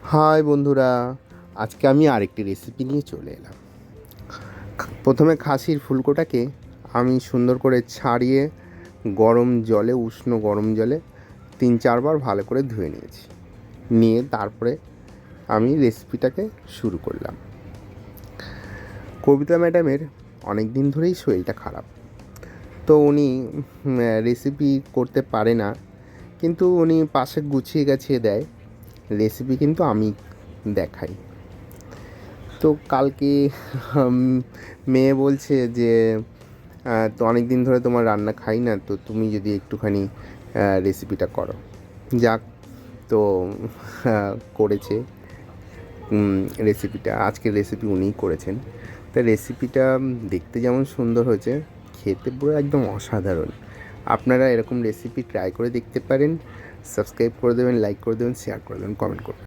High বন্ধুরা, আজকে আমি আরেকটি রেসিপি নিয়ে চলে এলাম। প্রথমে খাসির ফুলকোটাকে আমি সুন্দর করে ছাড়িয়ে উষ্ণ গরম জলে 3-4 বার ভালো করে ধুয়ে নিয়েছি। নিয়ে তারপরে আমি রেসিপিটাকে শুরু করলাম। কবিতা ম্যাডামের অনেক দিন ধরেই শরীরটা খারাপ, তো উনি রেসিপি করতে পারে না, কিন্তু উনি পাশে গুছিয়ে গাছিয়ে দেয়। রেসিপি কিন্তু আমি দেখাই। তো কালকে মেয়ে বলছে যে তো অনেক দিন ধরে তোমার রান্না খাই না, তো তুমি যদি একটুখানি রেসিপিটা করো। যাক, তো করেছে রেসিপিটা। আজকের রেসিপি উনিই করেছেন। তা রেসিপিটা দেখতে যেমন সুন্দর হয়েছে, খেতে পুরো একদম অসাধারণ। আপনারা এরকম রেসিপি ট্রাই করে দেখতে পারেন। সাবস্ক্রাইব করে দেবেন, লাইক করে দেবেন, শেয়ার করে দেবেন, কমেন্ট করবেন।